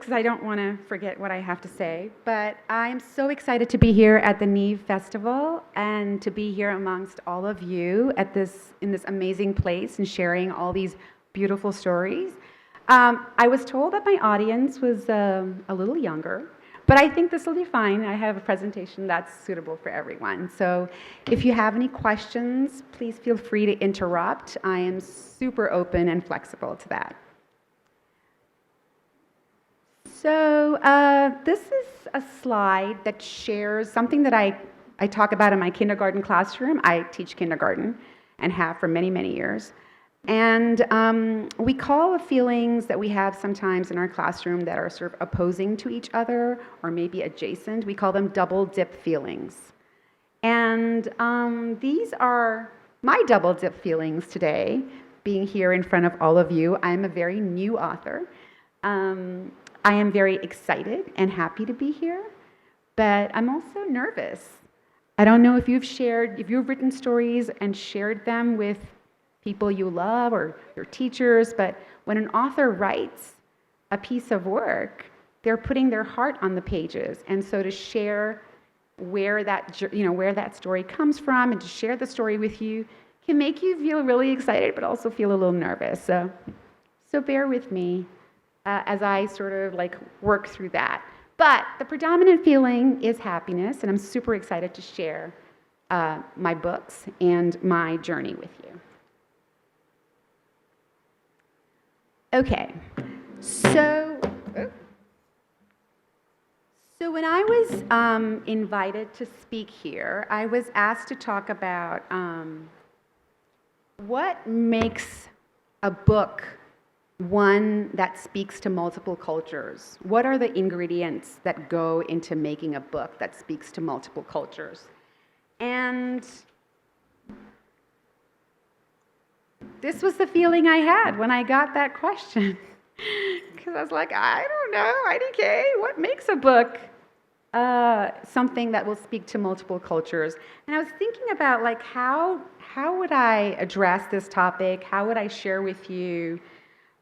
because I don't want to forget what I have to say, but I'm so excited to be here at the Neve Festival and to be here amongst all of you in this amazing place and sharing all these beautiful stories. I was told that my audience was a little younger, but I think this will be fine. I have a presentation that's suitable for everyone. So if you have any questions, please feel free to interrupt. I am super open and flexible to that. So this is a slide that shares something that I talk about in my kindergarten classroom. I teach kindergarten and have for many, many years. And we call the feelings that we have sometimes in our classroom that are sort of opposing to each other or maybe adjacent, we call them double dip feelings. And these are my double dip feelings today, being here in front of all of you. I'm a very new author. I am very excited and happy to be here, but I'm also nervous. I don't know if you've written stories and shared them with people you love or your teachers, but when an author writes a piece of work, they're putting their heart on the pages. And so to share where that story comes from and to share the story with you can make you feel really excited, but also feel a little nervous. So bear with me as I sort of work through that. But the predominant feeling is happiness, and I'm super excited to share my books and my journey with you. Okay, so when I was invited to speak here, I was asked to talk about what makes a book one that speaks to multiple cultures. What are the ingredients that go into making a book that speaks to multiple cultures? And this was the feeling I had when I got that question. Because I was like, I don't know, IDK, what makes a book something that will speak to multiple cultures? And I was thinking about how would I address this topic? How would I share with you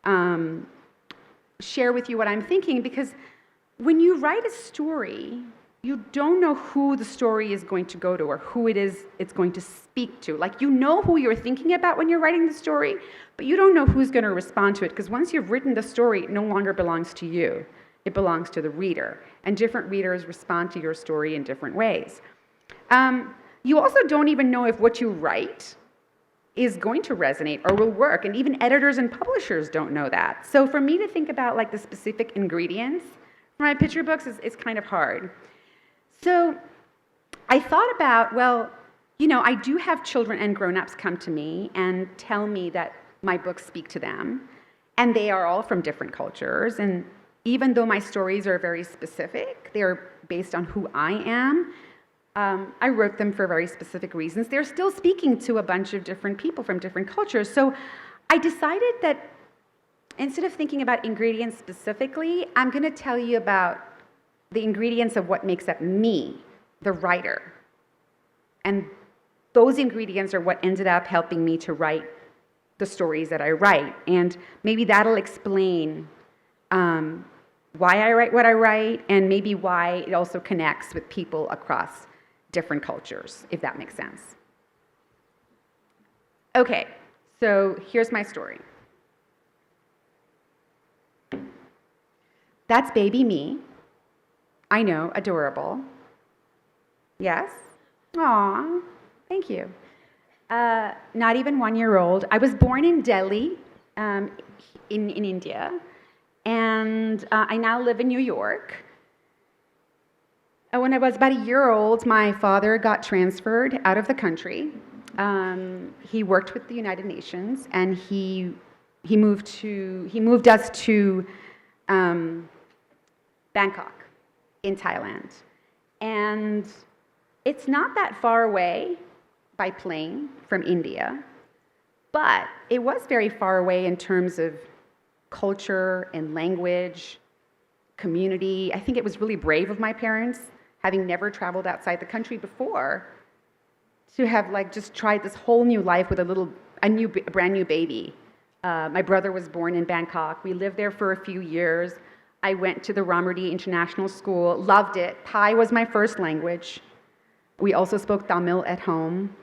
what I'm thinking? Because when you write a story, you don't know who the story is going to go to or who it's going to speak to. You know who you're thinking about when you're writing the story, but you don't know who's going to respond to it, because once you've written the story, it no longer belongs to you. It belongs to the reader, and different readers respond to your story in different ways. You also don't even know if what you write is going to resonate or will work, and even editors and publishers don't know that. So for me to think about the specific ingredients for my picture books is kind of hard. So I thought about, I do have children and grown-ups come to me and tell me that my books speak to them, and they are all from different cultures, and even though my stories are very specific, they're based on who I am, I wrote them for very specific reasons. They're still speaking to a bunch of different people from different cultures. So I decided that instead of thinking about ingredients specifically, I'm going to tell you about the ingredients of what makes up me, the writer. And those ingredients are what ended up helping me to write the stories that I write. And maybe that'll explain why I write what I write, and maybe why it also connects with people across different cultures, if that makes sense. Okay, so here's my story. That's baby me. I know, adorable. Yes? Aw, thank you. Not even 1 year old. I was born in Delhi, in India, and I now live in New York. When I was about a year old, my father got transferred out of the country. He worked with the United Nations, and he moved us to Bangkok in Thailand. And it's not that far away by plane from India, but it was very far away in terms of culture and language, community. I think it was really brave of my parents, having never traveled outside the country before, to have just tried this whole new life with a brand new baby. My brother was born in Bangkok. We lived there for a few years. I went to the Ramardi International School, loved it. Thai was my first language. We also spoke Tamil at home,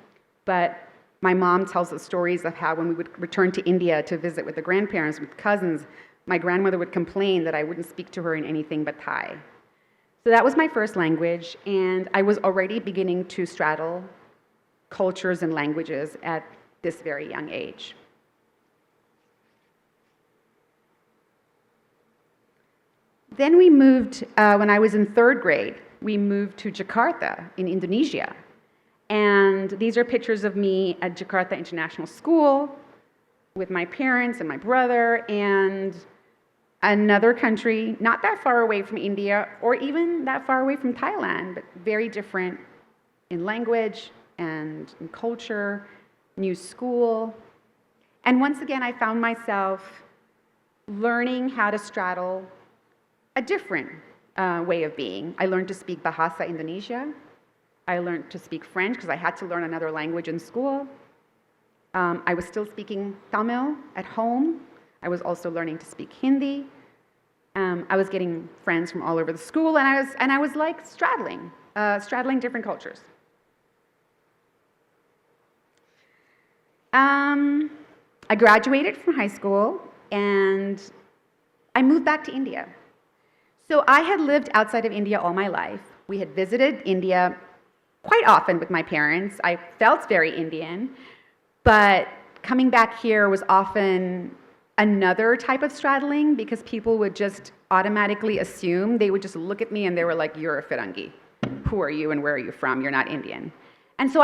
but my mom tells us stories of how when we would return to India to visit with the grandparents, with cousins, my grandmother would complain that I wouldn't speak to her in anything but Thai. So that was my first language, and I was already beginning to straddle cultures and languages at this very young age. Then we moved, when I was in third grade, we moved to Jakarta in Indonesia. And these are pictures of me at Jakarta International School with my parents and my brother, and another country not that far away from India or even that far away from Thailand, but very different in language and in culture, new school. And once again, I found myself learning how to straddle a different way of being. I learned to speak Bahasa Indonesia. I learned to speak French because I had to learn another language in school. I was still speaking Tamil at home. I was also learning to speak Hindi. I was getting friends from all over the school, and I was like straddling different cultures. I graduated from high school, and I moved back to India. So I had lived outside of India all my life. We had visited India quite often with my parents. I felt very Indian, but coming back here was often another type of straddling because people would just automatically assume, they would just look at me and they were like, "You're a Firangi. Who are you and where are you from? You're not Indian." And so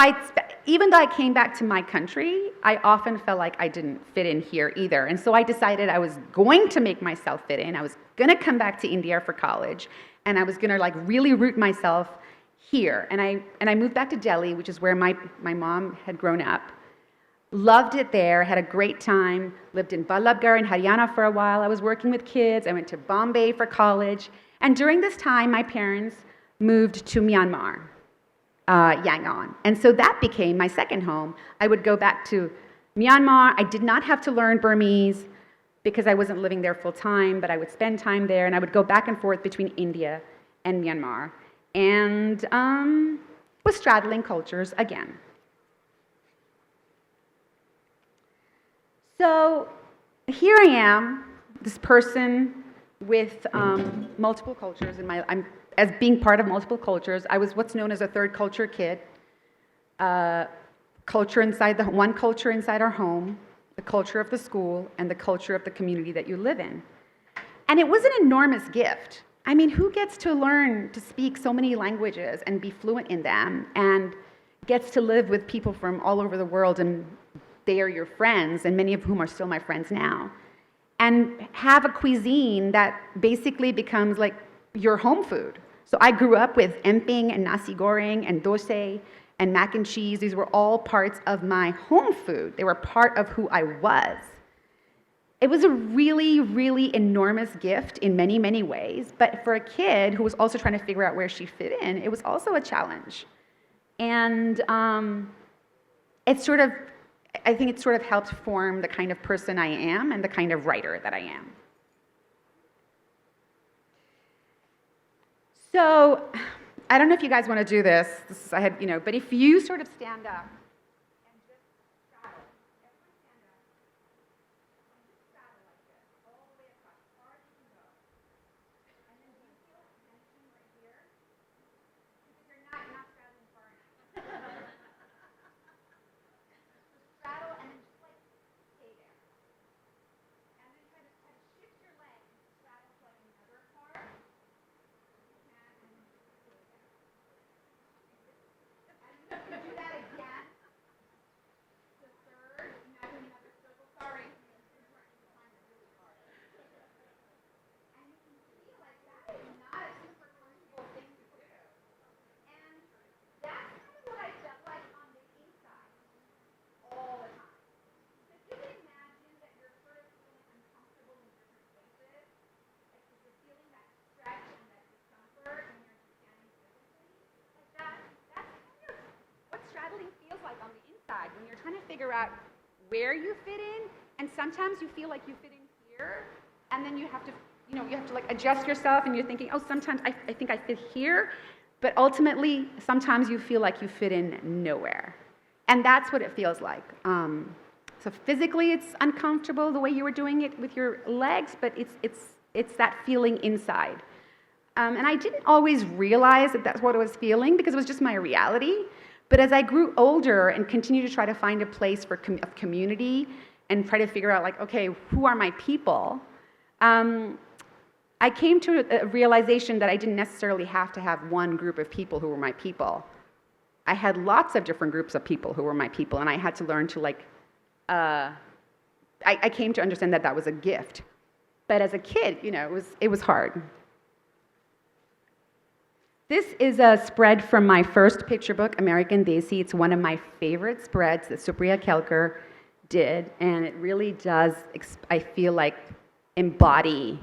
even though I came back to my country, I often felt like I didn't fit in here either. And so I decided I was going to make myself fit in. I was going to come back to India for college, and I was going to like really root myself here. And I moved back to Delhi, which is where my mom had grown up. Loved it there, had a great time, lived in Ballabgarh in Haryana for a while. I was working with kids. I went to Bombay for college. And during this time, my parents moved to Myanmar, Yangon. And so that became my second home. I would go back to Myanmar. I did not have to learn Burmese because I wasn't living there full time, but I would spend time there, and I would go back and forth between India and Myanmar. And was straddling cultures again. So here I am, this person with multiple cultures as being part of multiple cultures. I was what's known as a third culture kid. One culture inside our home, the culture of the school, and the culture of the community that you live in. And it was an enormous gift. I mean, who gets to learn to speak so many languages and be fluent in them and gets to live with people from all over the world, and they are your friends, and many of whom are still my friends now, and have a cuisine that basically becomes like your home food. So I grew up with emping and nasi goreng and dosa and mac and cheese. These were all parts of my home food. They were part of who I was. It was a really, really enormous gift in many, many ways, but for a kid who was also trying to figure out where she fit in, it was also a challenge. And I think it sort of helped form the kind of person I am and the kind of writer that I am. So, I don't know if you guys want to do this. But if you sort of stand up and just straddle, everyone stand up, and just straddle like this, all the way across, as far as you can go. And then do you feel tension right here? Because if you're not straddling far enough. Straddle and then just like stay there. And then try to shift your leg and straddle to like another part. You can, and then just stay there. And then do that again. The third, now doing another circle. Sorry. And you can feel like that is not a super comfortable thing to do. And that's kind of what I felt like on the inside all the time. So if you can imagine that you're sort of feeling uncomfortable in different places, like if you're feeling that stretch and that discomfort when you're standing physically, like that's kind of what straddling feels like on the inside when you're trying to figure out where you fit in, and sometimes you feel like you fit in here, and then you have to you have to like adjust yourself and you're thinking, oh, sometimes I think I fit here, but ultimately, sometimes you feel like you fit in nowhere. And that's what it feels like. So physically, it's uncomfortable the way you were doing it with your legs, but it's that feeling inside. And I didn't always realize that that's what I was feeling because it was just my reality. But as I grew older and continued to try to find a place for of community and try to figure out, like, okay, who are my people? I came to a realization that I didn't necessarily have to have one group of people who were my people. I had lots of different groups of people who were my people, and I had to learn to, like, I came to understand that that was a gift. But as a kid, it was hard. This is a spread from my first picture book, American Desi. It's one of my favorite spreads that Supriya Kelkar did, and it really does, I feel like, embody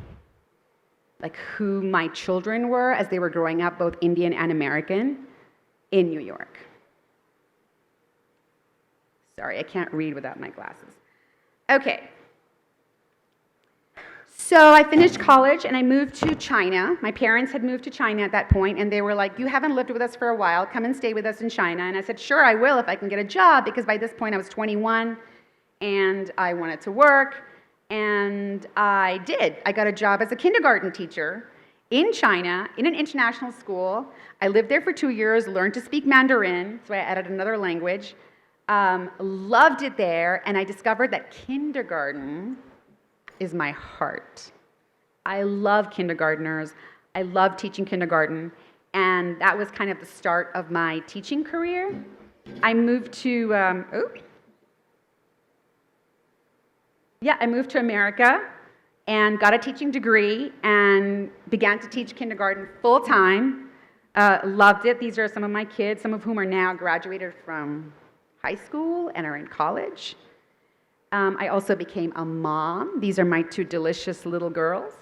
like who my children were as they were growing up, both Indian and American, in New York. Sorry, I can't read without my glasses. Okay. So I finished college and I moved to China. My parents had moved to China at that point, and they were like, you haven't lived with us for a while, come and stay with us in China. And I said, sure, I will if I can get a job, because by this point I was 21 and I wanted to work. And I did. I got a job as a kindergarten teacher in China, in an international school. I lived there for 2 years, learned to speak Mandarin, so I added another language. Loved it there, and I discovered that kindergarten is my heart. I love kindergartners. I love teaching kindergarten, and that was kind of the start of my teaching career. I moved to, I moved to America and got a teaching degree and began to teach kindergarten full-time. Loved it. These are some of my kids, some of whom are now graduated from high school and are in college. I also became a mom. These are my 2 delicious little girls.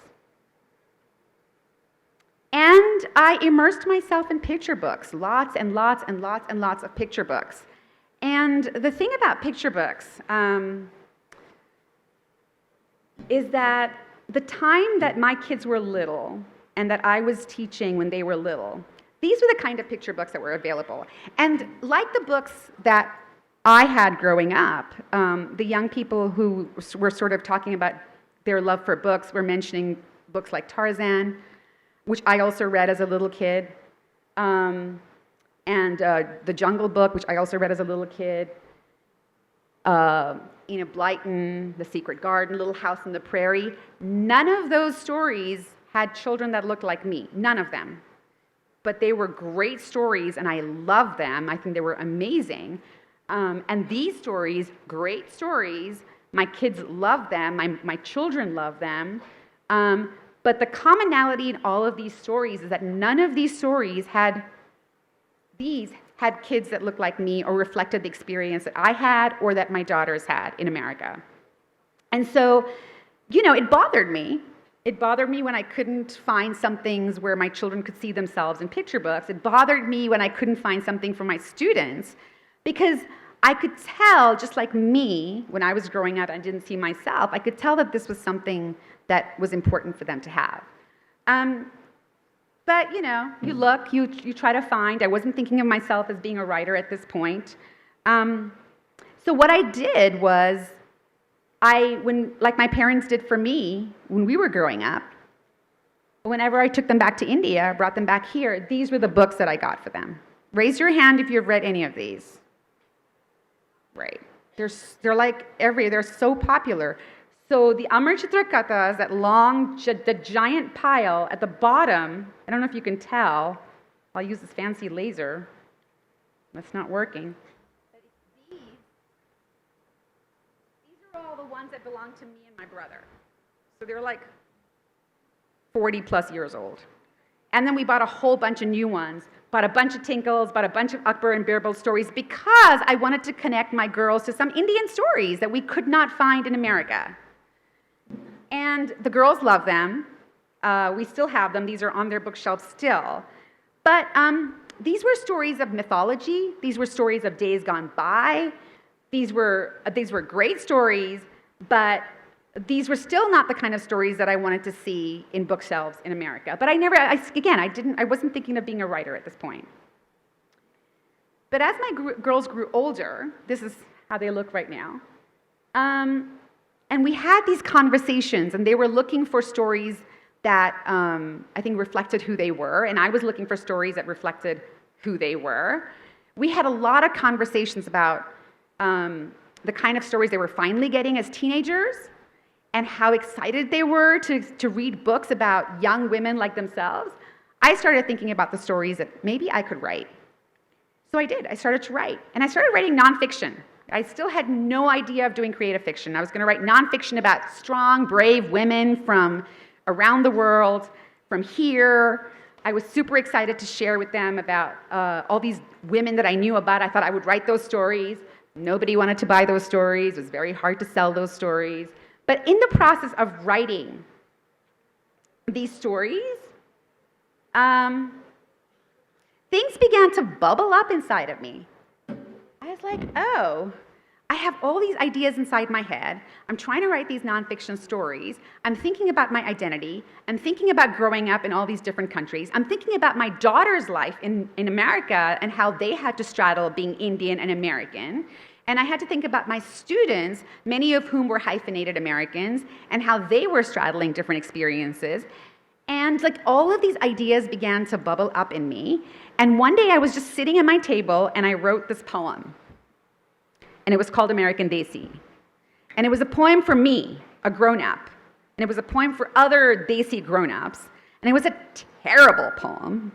And I immersed myself in picture books, lots and lots and lots and lots of picture books. And the thing about picture books is that the time that my kids were little and that I was teaching when they were little, these were the kind of picture books that were available. And like the books that I had growing up, the young people who were sort of talking about their love for books were mentioning books like Tarzan, which I also read as a little kid, and The Jungle Book, which I also read as a little kid, Enid Blyton, The Secret Garden, Little House on the Prairie. None of those stories had children that looked like me. None of them. But they were great stories, and I loved them. I think they were amazing. And these stories, great stories, my kids love them, my children love them. But the commonality in all of these stories is that none of these stories had kids that looked like me or reflected the experience that I had or that my daughters had in America. And so, it bothered me. It bothered me when I couldn't find some things where my children could see themselves in picture books. It bothered me when I couldn't find something for my students, because I could tell, just like me, when I was growing up and didn't see myself, I could tell that this was something that was important for them to have. But, you look, you try to find. I wasn't thinking of myself as being a writer at this point. So what I did was, like my parents did for me when we were growing up, whenever I took them back to India, brought them back here, these were the books that I got for them. Raise your hand if you've read any of these. Right. They're like they're so popular. So the Amar Chitra Kathas, the giant pile at the bottom, I don't know if you can tell. I'll use this fancy laser. That's not working. But these are all the ones that belong to me and my brother. So they're like 40 plus years old. And then we bought a whole bunch of new ones. Bought a bunch of Tinkles, bought a bunch of Akbar and Birbal stories, because I wanted to connect my girls to some Indian stories that we could not find in America. And the girls love them. We still have them. These are on their bookshelves still. But these were stories of mythology. These were stories of days gone by. These were great stories, but these were still not the kind of stories that I wanted to see in bookshelves in America. But I wasn't thinking of being a writer at this point. But as my girls grew older, this is how they look right now, and we had these conversations, and they were looking for stories that I think reflected who they were, and I was looking for stories that reflected who they were. We had a lot of conversations about the kind of stories they were finally getting as teenagers, and how excited they were to read books about young women like themselves. I started thinking about the stories that maybe I could write. So I did. I started to write. And I started writing nonfiction. I still had no idea of doing creative fiction. I was going to write nonfiction about strong, brave women from around the world, from here. I was super excited to share with them about all these women that I knew about. I thought I would write those stories. Nobody wanted to buy those stories. It was very hard to sell those stories. But in the process of writing these stories, things began to bubble up inside of me. I was like, oh, I have all these ideas inside my head. I'm trying to write these nonfiction stories. I'm thinking about my identity. I'm thinking about growing up in all these different countries. I'm thinking about my daughter's life in America and how they had to straddle being Indian and American. And I had to think about my students, many of whom were hyphenated Americans, and how they were straddling different experiences. And like all of these ideas began to bubble up in me. And one day I was just sitting at my table and I wrote this poem. And it was called American Desi. And it was a poem for me, a grown-up. And it was a poem for other Desi grown-ups. And it was a terrible poem.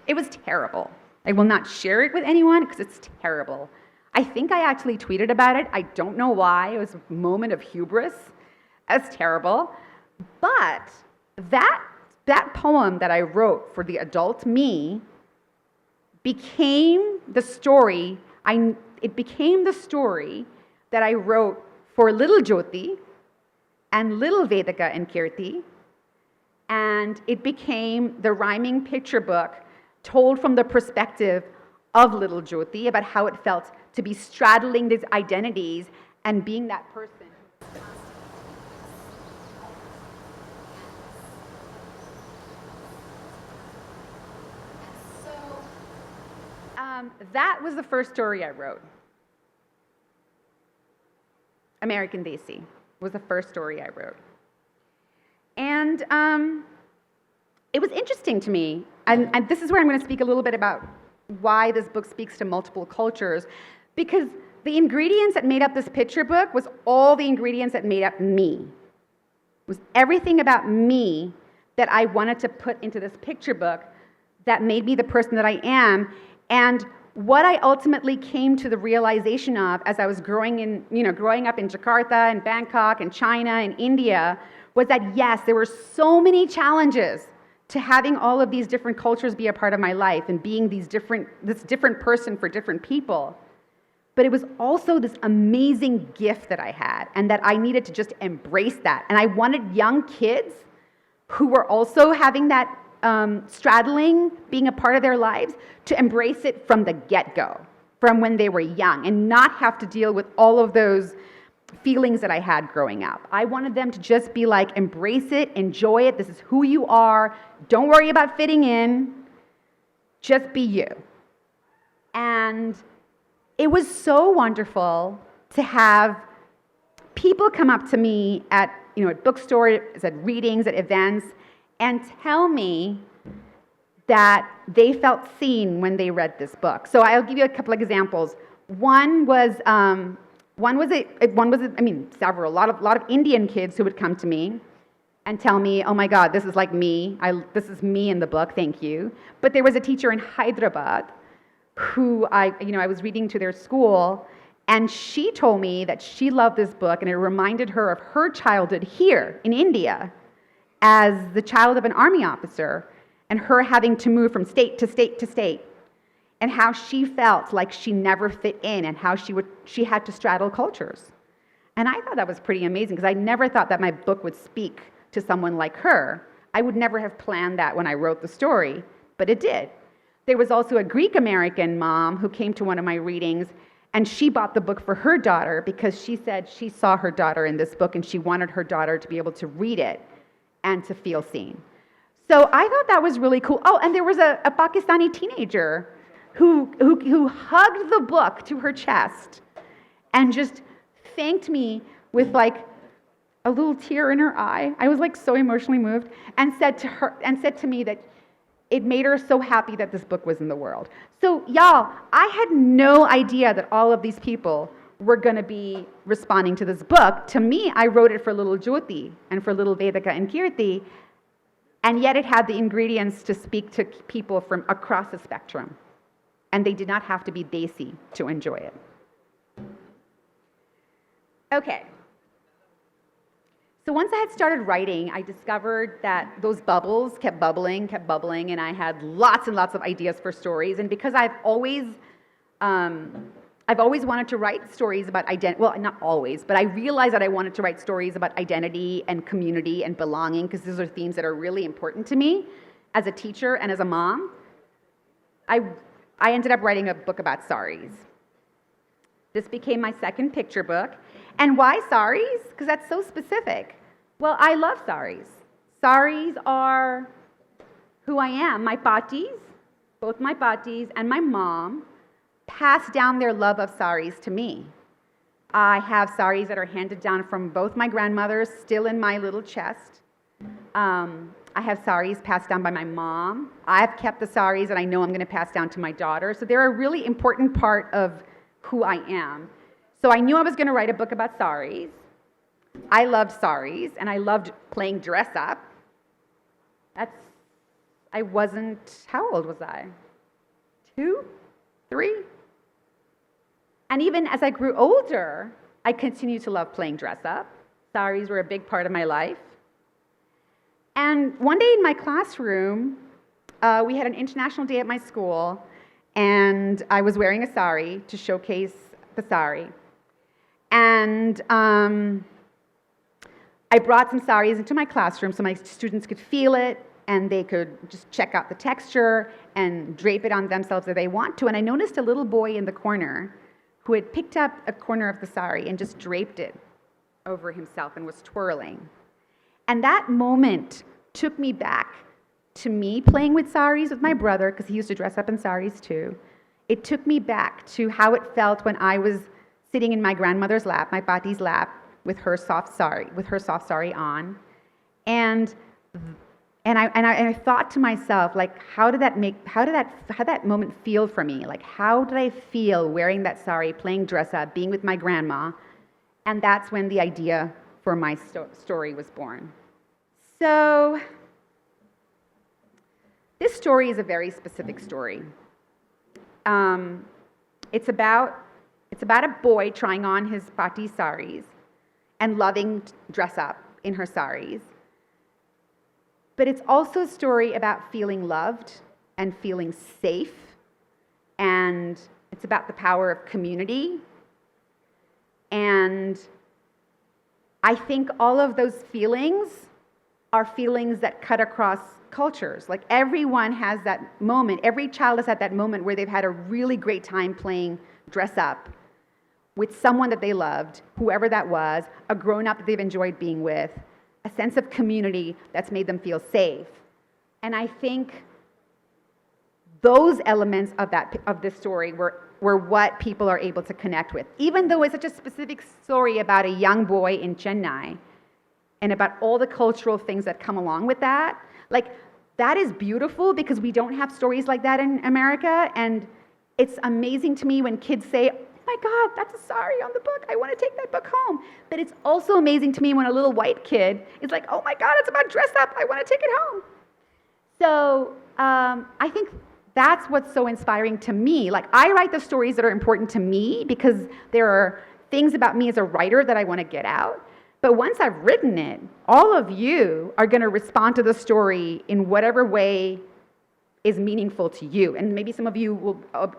It was terrible. I will not share it with anyone because it's terrible. I think I actually tweeted about it. I don't know why. It was a moment of hubris. That's terrible. But that poem that I wrote for the adult me became the story. It became the story that I wrote for little Jyoti and little Vedika and Kirti. And it became the rhyming picture book told from the perspective of little Jyoti about how it felt to be straddling these identities and being that person. That was the first story I wrote. American Desi was the first story I wrote. And it was interesting to me, and this is where I'm going to speak a little bit about why this book speaks to multiple cultures, because the ingredients that made up this picture book was all the ingredients that made up me. It was everything about me that I wanted to put into this picture book that made me the person that I am. And what I ultimately came to the realization of as I was growing up in Jakarta and Bangkok and China and India was that yes, there were so many challenges to having all of these different cultures be a part of my life and being this different person for different people. But it was also this amazing gift that I had, and that I needed to just embrace that. And I wanted young kids who were also having that straddling, being a part of their lives, to embrace it from the get-go, from when they were young, and not have to deal with all of those feelings that I had growing up. I wanted them to just be like, embrace it, enjoy it, this is who you are, don't worry about fitting in, just be you. And it was so wonderful to have people come up to me at bookstores, at readings, at events, and tell me that they felt seen when they read this book. So I'll give you a couple of examples. One was several. A lot of Indian kids who would come to me and tell me, "Oh my God, this is like me. This is me in the book. Thank you." But there was a teacher in Hyderabad who I was reading to their school, and she told me that she loved this book, and it reminded her of her childhood here in India as the child of an army officer, and her having to move from state to state to state, and how she felt like she never fit in, and how she had to straddle cultures. And I thought that was pretty amazing, because I never thought that my book would speak to someone like her. I would never have planned that when I wrote the story, but it did. There was also a Greek American mom who came to one of my readings, And she bought the book for her daughter because she said she saw her daughter in this book and she wanted her daughter to be able to read it and to feel seen. So I thought that was really cool. Oh, and there was a Pakistani teenager who hugged the book to her chest and just thanked me with like a little tear in her eye. I was like so emotionally moved, and said to me that it made her so happy that this book was in the world. So y'all, I had no idea that all of these people were going to be responding to this book. To me, I wrote it for little Jyoti and for little Vedika and Kirti, and yet it had the ingredients to speak to people from across the spectrum. And they did not have to be desi to enjoy it. Okay. So once I had started writing, I discovered that those bubbles kept bubbling, and I had lots and lots of ideas for stories. And because I've always wanted to write stories about identity. Well, not always, but I realized that I wanted to write stories about identity and community and belonging, because those are themes that are really important to me as a teacher and as a mom. I ended up writing a book about saris. This became my second picture book. And why saris? Because that's so specific. Well, I love saris. Saris are who I am. My patis, both my patis and my mom, passed down their love of saris to me. I have saris that are handed down from both my grandmothers, still in my little chest. I have saris passed down by my mom. I've kept the saris that I know I'm going to pass down to my daughter. So they're a really important part of who I am. So I knew I was going to write a book about saris. I loved saris, and I loved playing dress up. How old was I? 2? 3? And even as I grew older, I continued to love playing dress up. Saris were a big part of my life. And one day in my classroom, we had an international day at my school, and I was wearing a sari to showcase the sari. And I brought some saris into my classroom so my students could feel it, and they could just check out the texture and drape it on themselves if they want to. And I noticed a little boy in the corner who had picked up a corner of the sari and just draped it over himself and was twirling. And that moment took me back to me playing with saris with my brother, because he used to dress up in saris too. It took me back to how it felt when I was sitting in my grandmother's lap, my pati's lap, with her soft sari on. And I thought to myself, like, how did that moment feel for me? Like, how did I feel wearing that sari, playing dress up, being with my grandma? And that's when the idea for my story was born. So this story is a very specific story. It's about a boy trying on his pati saris and loving to dress up in her saris. But it's also a story about feeling loved and feeling safe, and it's about the power of community. And I think all of those feelings are feelings that cut across cultures. Like, everyone has that moment. Every child has had that moment where they've had a really great time playing dress up with someone that they loved, whoever that was, a grown-up that they've enjoyed being with, a sense of community that's made them feel safe. And I think those elements of this story were what people are able to connect with. Even though it's such a specific story about a young boy in Chennai and about all the cultural things that come along with that, like, that is beautiful because we don't have stories like that in America. And it's amazing to me when kids say, "Oh my God, that's a sari on the book. I want to take that book home." But it's also amazing to me when a little white kid is like, "Oh my God, it's about dress up. I want to take it home." So I think that's what's so inspiring to me. Like, I write the stories that are important to me because there are things about me as a writer that I want to get out. But once I've written it, all of you are going to respond to the story in whatever way is meaningful to you. And maybe some of you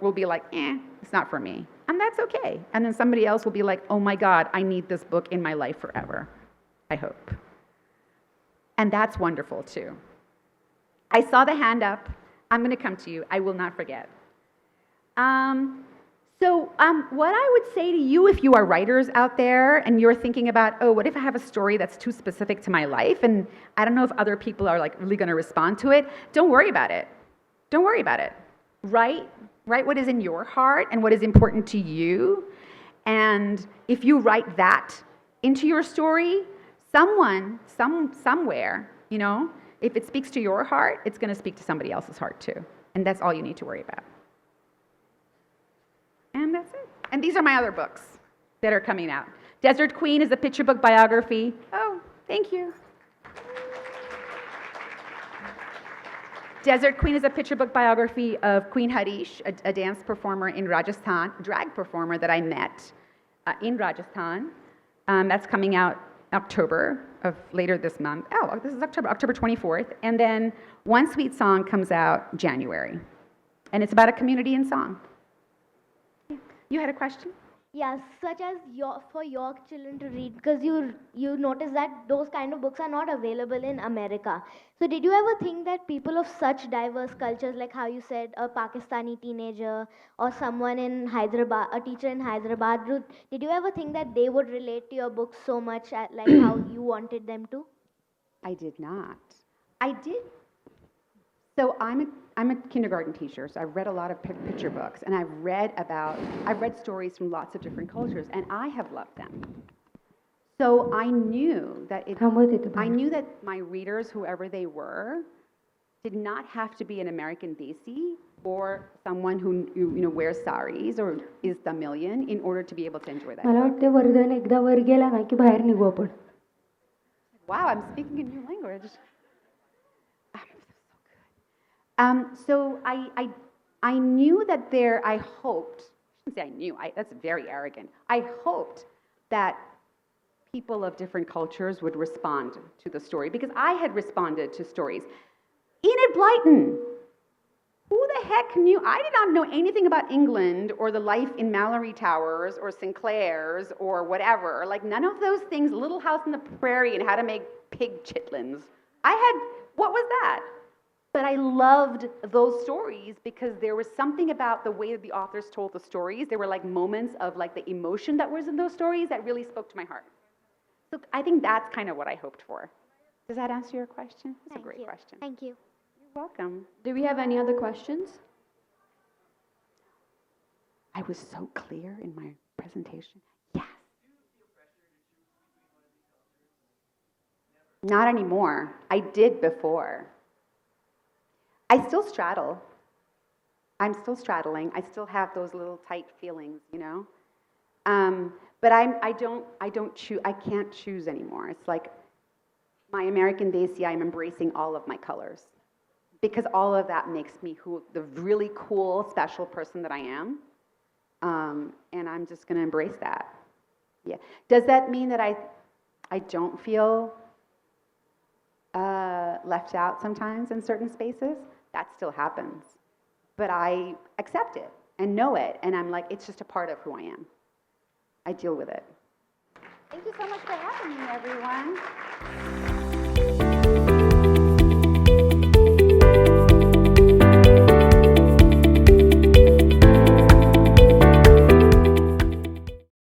will be like, it's not for me. And that's okay. And then somebody else will be like, "Oh my God, I need this book in my life forever." I hope. And that's wonderful too. I saw the hand up. I'm going to come to you. I will not forget. So, what I would say to you, if you are writers out there and you're thinking about, oh, what if I have a story that's too specific to my life and I don't know if other people are like really going to respond to it, don't worry about it. Don't worry about it. Write what is in your heart and what is important to you. And if you write that into your story, somewhere, if it speaks to your heart, it's going to speak to somebody else's heart too. And that's all you need to worry about. And that's it. And these are my other books that are coming out. Desert Queen is a picture book biography. Oh, thank you. Desert Queen is a picture book biography of Queen Harish, a dance performer in Rajasthan, drag performer that I met in Rajasthan. That's coming out October of later this month. Oh, this is October 24th. And then One Sweet Song comes out January. And it's about a community in song. You had a question? Yeah, such as for your children to read, because you notice that those kind of books are not available in America. So did you ever think that people of such diverse cultures, like how you said a Pakistani teenager or someone in Hyderabad, a teacher in Hyderabad, did you ever think that they would relate to your books so much like how you wanted them to? I did not. I did. So I'm a kindergarten teacher, so I've read a lot of picture books, and I've read stories from lots of different cultures, and I have loved them. So I knew that my readers, whoever they were, did not have to be an American desi or someone who wears saris or is Tamilian in order to be able to enjoy that. Wow, I'm speaking a new language. So I knew that I hoped, I shouldn't say I knew, that's very arrogant. I hoped that people of different cultures would respond to the story because I had responded to stories. Enid Blyton, who the heck knew? I did not know anything about England or the life in Mallory Towers or Sinclair's or whatever. Like none of those things, Little House on the Prairie and how to make pig chitlins. What was that? But I loved those stories because there was something about the way that the authors told the stories. There were like moments of like the emotion that was in those stories that really spoke to my heart. So I think that's kind of what I hoped for. Does that answer your question? That's a great question. Thank you. You're welcome. Do we have any other questions? I was so clear in my presentation. Yes. Not anymore. I did before. I still straddle. I'm still straddling. I still have those little tight feelings, But I can't choose anymore. It's like my American Desi, I'm embracing all of my colors because all of that makes me the really cool, special person that I am. And I'm just going to embrace that. Yeah. Does that mean that I don't feel left out sometimes in certain spaces? That still happens. But I accept it and know it. And I'm like, it's just a part of who I am. I deal with it. Thank you so much for having me, everyone.